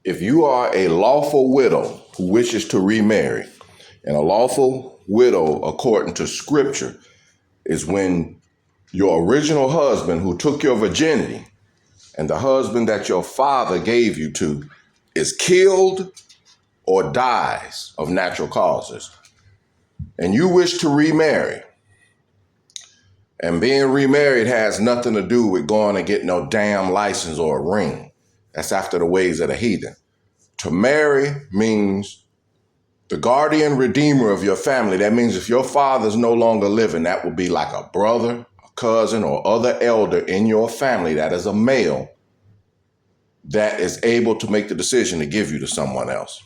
If you are a lawful widow who wishes to remarry, and a lawful widow, according to scripture, is when your original husband who took your virginity and the husband that your father gave you to is killed or dies of natural causes, and you wish to remarry, and being remarried has nothing to do with going and getting no damn license or a ring. That's after the ways of the heathen. To marry means the guardian redeemer of your family. That means if your father's no longer living, that would be like a brother, a cousin, or other elder in your family that is a male that is able to make the decision to give you to someone else.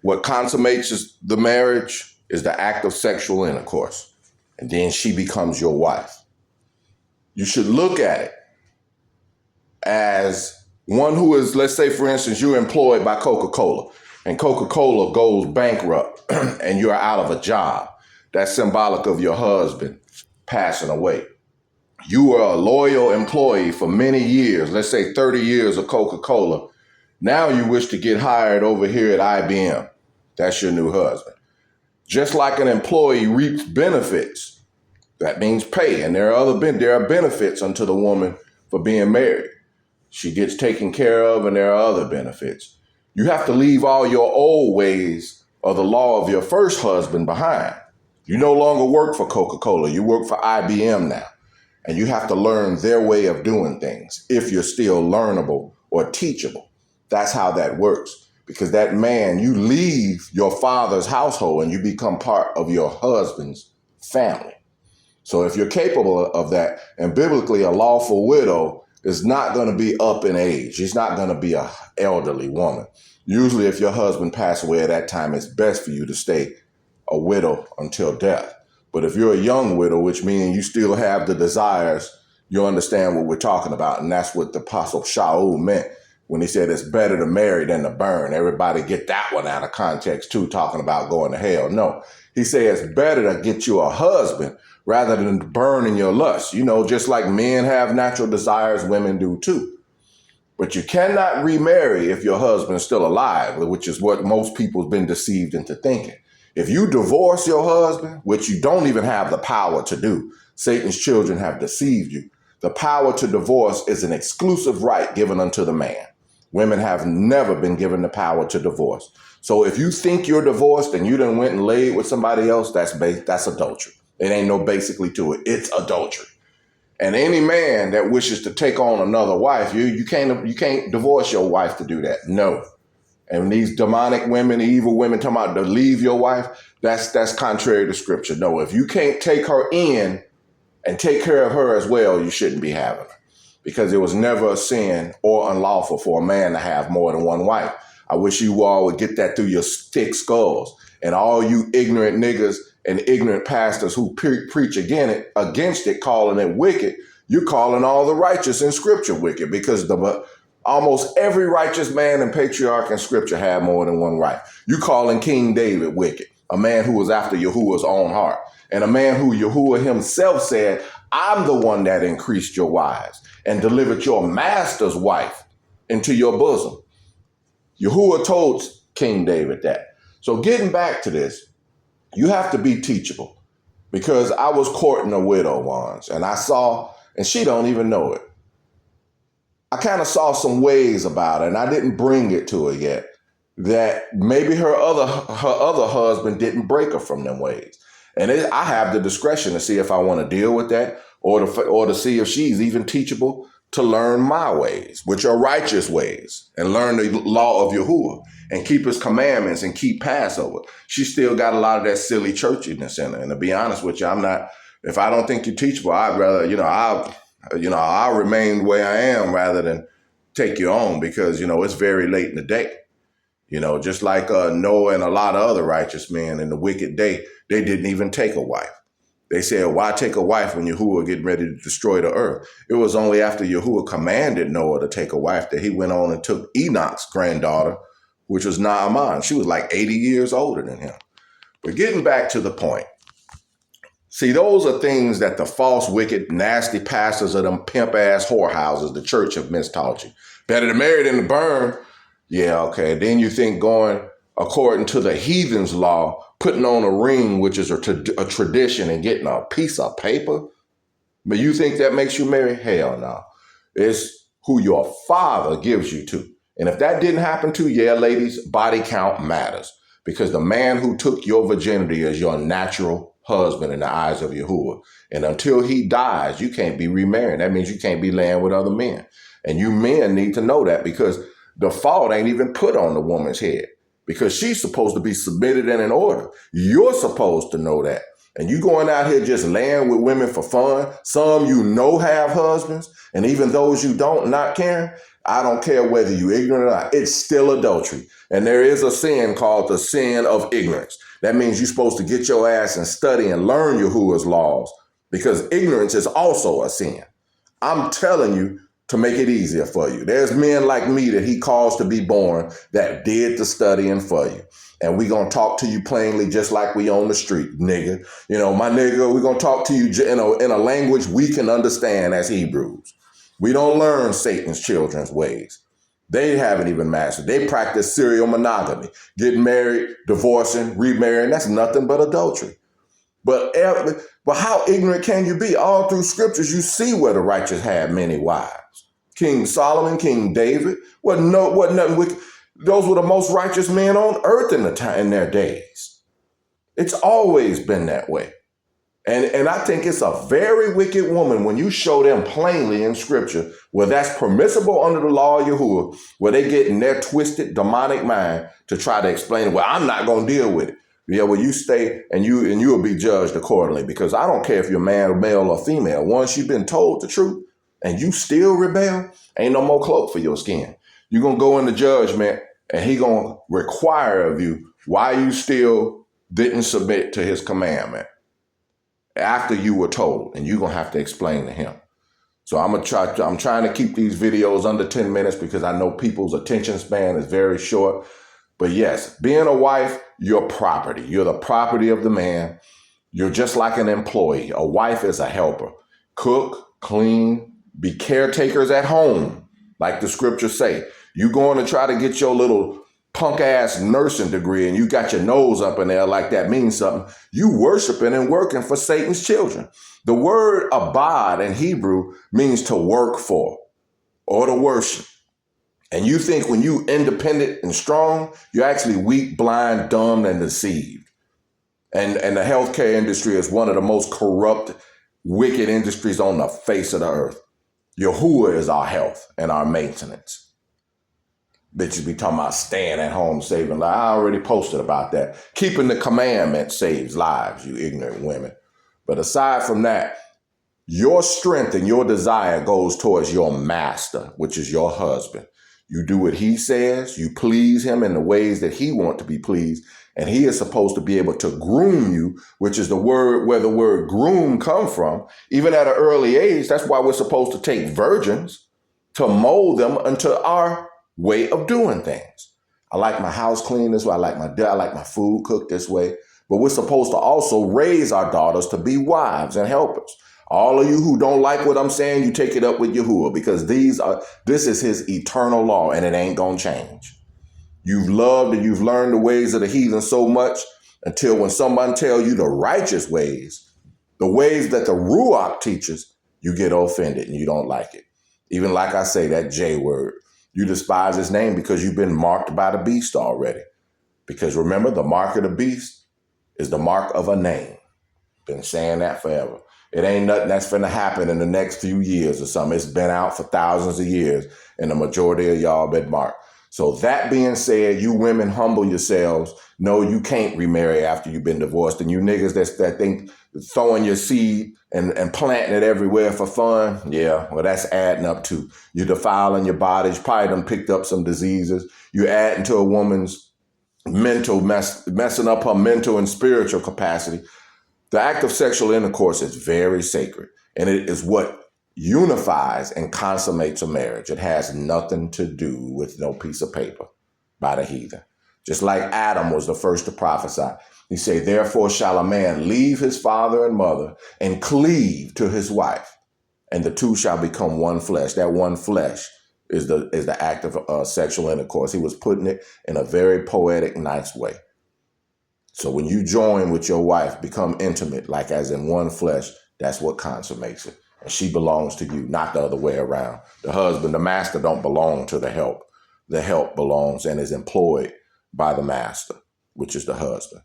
What consummates the marriage is the act of sexual intercourse, and then she becomes your wife. You should look at it as one who is, let's say, for instance, you're employed by Coca-Cola, and Coca-Cola goes bankrupt and you're out of a job. That's symbolic of your husband passing away. You were a loyal employee for many years, let's say 30 years of Coca-Cola. Now you wish to get hired over here at IBM. That's your new husband. Just like an employee reaps benefits, that means pay. And there are benefits unto the woman for being married. She gets taken care of, and there are other benefits. You have to leave all your old ways of the law of your first husband behind. You no longer work for Coca-Cola. You work for IBM now. And you have to learn their way of doing things if you're still learnable or teachable. That's how that works. Because that man, you leave your father's household and you become part of your husband's family. So if you're capable of that, and biblically a lawful widow is not going to be up in age. She's not going to be an elderly woman. Usually if your husband passed away at that time, it's best for you to stay a widow until death. But if you're a young widow, which means you still have the desires, you understand what we're talking about. And that's what the Apostle Shaul meant when he said it's better to marry than to burn. Everybody get that one out of context too, talking about going to hell. No, he said it's better to get you a husband rather than burn in your lust. You know, just like men have natural desires, women do too. But you cannot remarry if your husband's still alive, which is what most people have been deceived into thinking. If you divorce your husband, which you don't even have the power to do, Satan's children have deceived you. The power to divorce is an exclusive right given unto the man. Women have never been given the power to divorce. So if you think you're divorced and you done went and laid with somebody else, that's adultery. It ain't no basically to it. It's adultery. And any man that wishes to take on another wife, you can't divorce your wife to do that. No. And these demonic women, evil women talking about to leave your wife, that's contrary to scripture. No, if you can't take her in and take care of her as well, you shouldn't be having her. Because it was never a sin or unlawful for a man to have more than one wife. I wish you all would get that through your thick skulls. And all you ignorant niggas and ignorant pastors who preach against it, calling it wicked, you're calling all the righteous in scripture wicked, because almost every righteous man and patriarch in scripture had more than one wife. You calling King David wicked, a man who was after Yahuwah's own heart, and a man who Yahuwah himself said, I'm the one that increased your wives and delivered your master's wife into your bosom. Yahuwah told King David that. So getting back to this, you have to be teachable, because I was courting a widow once, and I saw, and she don't even know it. I kind of saw some ways about it, and I didn't bring it to her yet, that maybe her other husband didn't break her from them ways. And I have the discretion to see if I want to deal with that, or to see if she's even teachable to learn my ways, which are righteous ways, and learn the law of Yahuwah and keep his commandments and keep Passover. She still got a lot of that silly churchiness in her. And to be honest with you, if I don't think you're teachable, I'd rather, I'll remain the way I am rather than take you on, because, it's very late in the day. Just like Noah and a lot of other righteous men in the wicked day, they didn't even take a wife. They said, why take a wife when Yahuwah getting ready to destroy the earth? It was only after Yahuwah commanded Noah to take a wife that he went on and took Enoch's granddaughter, which was Naaman. She was like 80 years older than him. But getting back to the point, see, those are things that the false, wicked, nasty pastors of them pimp-ass whorehouses, the church, have mistaught you. Better to marry than to burn. Yeah, okay. Then you think going according to the heathen's law, putting on a ring, which is a tradition, and getting a piece of paper. But you think that makes you marry? Hell no. It's who your father gives you to. And if that didn't happen to you, yeah, ladies, body count matters. Because the man who took your virginity is your natural husband in the eyes of Yahuwah. And until he dies, you can't be remarried. That means you can't be laying with other men. And you men need to know that, because the fault ain't even put on the woman's head, because she's supposed to be submitted and in order. You're supposed to know that. And you going out here just laying with women for fun. Some you know have husbands, and even those you don't, not caring. I don't care whether you ignorant or not. It's still adultery. And there is a sin called the sin of ignorance. That means you're supposed to get your ass and study and learn Yahuwah's laws, because ignorance is also a sin. I'm telling you to make it easier for you. There's men like me that he caused to be born that did the studying for you. And we going to talk to you plainly, just like we on the street, nigga. You know, my nigga, we going to talk to you in a language we can understand as Hebrews. We don't learn Satan's children's ways. They haven't even mastered. They practice serial monogamy, getting married, divorcing, remarrying. That's nothing but adultery. But how ignorant can you be? All through scriptures, you see where the righteous had many wives. King Solomon, King David, wasn't nothing wicked. Those were the most righteous men on earth in their days. It's always been that way. And I think it's a very wicked woman when you show them plainly in scripture where that's permissible under the law of Yahuwah, where they get in their twisted demonic mind to try to explain it. Well, I'm not going to deal with it. Yeah, well, you stay and you will be judged accordingly, because I don't care if you're male or female. Once you've been told the truth and you still rebel, ain't no more cloak for your skin. You're going to go into judgment, and he going to require of you why you still didn't submit to his commandment after you were told, and you're going to have to explain to him. So I'm trying to keep these videos under 10 minutes because I know people's attention span is very short. But yes, being a wife, you're property. You're the property of the man. You're just like an employee. A wife is a helper. Cook, clean, be caretakers at home, like the scriptures say. You going to try to get your little punk ass nursing degree and you got your nose up in there like that means something. You worshiping and working for Satan's children. The word abad in Hebrew means to work for or to worship. And you think when you independent and strong, you're actually weak, blind, dumb, and deceived. And the healthcare industry is one of the most corrupt, wicked industries on the face of the earth. Yahuwah is our health and our maintenance. Bitches be talking about staying at home, saving lives. I already posted about that. Keeping the commandment saves lives, you ignorant women. But aside from that, your strength and your desire goes towards your master, which is your husband. You do what he says, you please him in the ways that he wants to be pleased, and he is supposed to be able to groom you, which is the word where the word groom come from. Even at an early age, that's why we're supposed to take virgins to mold them into our way of doing things. I like my house clean this way. I like my food cooked this way. But we're supposed to also raise our daughters to be wives and helpers. All of you who don't like what I'm saying, you take it up with Yahuwah, because this is his eternal law, and it ain't gonna change. You've loved and you've learned the ways of the heathen so much until when someone tell you the righteous ways, the ways that the Ruach teaches, you get offended and you don't like it. Even like I say, that J word. You despise his name because you've been marked by the beast already. Because remember, the mark of the beast is the mark of a name. Been saying that forever. It ain't nothing that's finna happen in the next few years or something. It's been out for thousands of years, and the majority of y'all been marked. So that being said, you women humble yourselves. No, you can't remarry after you've been divorced. And you niggas that think throwing your seed and planting it everywhere for fun, yeah, well, that's adding up to you defiling your bodies. Probably done picked up some diseases. You adding to a woman's mental messing up her mental and spiritual capacity. The act of sexual intercourse is very sacred, and it is what unifies and consummates a marriage. It has nothing to do with no piece of paper by the heathen. Just like Adam was the first to prophesy. He said, therefore shall a man leave his father and mother and cleave to his wife, and the two shall become one flesh. That one flesh is the act of sexual intercourse. He was putting it in a very poetic, nice way. So when you join with your wife, become intimate, like as in one flesh, that's what consummates it. And she belongs to you, not the other way around. The husband, the master don't belong to the help. The help belongs and is employed by the master, which is the husband.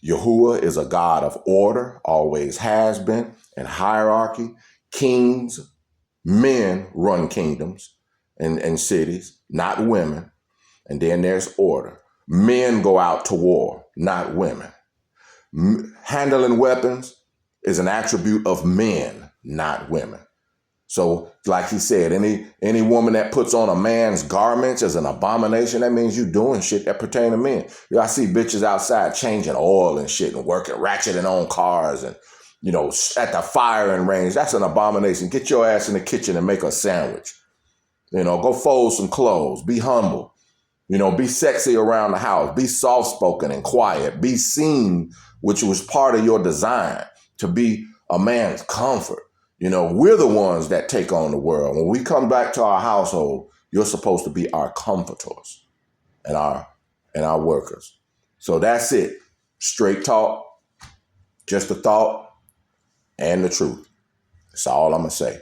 Yahuwah is a God of order, always has been, and hierarchy. Kings, men run kingdoms and cities, not women. And then there's order. Men go out to war, not women. Handling weapons is an attribute of men, not women. So like he said, any woman that puts on a man's garments is an abomination. That means you doing shit that pertain to men. I see bitches outside changing oil and shit and working, ratcheting on cars and, at the firing range. That's an abomination. Get your ass in the kitchen and make a sandwich. Go fold some clothes. Be humble. Be sexy around the house. Be soft-spoken and quiet. Be seen, which was part of your design, to be a man's comfort. We're the ones that take on the world. When we come back to our household, you're supposed to be our comforters and our workers. So that's it. Straight talk, just a thought, and the truth. That's all I'm going to say.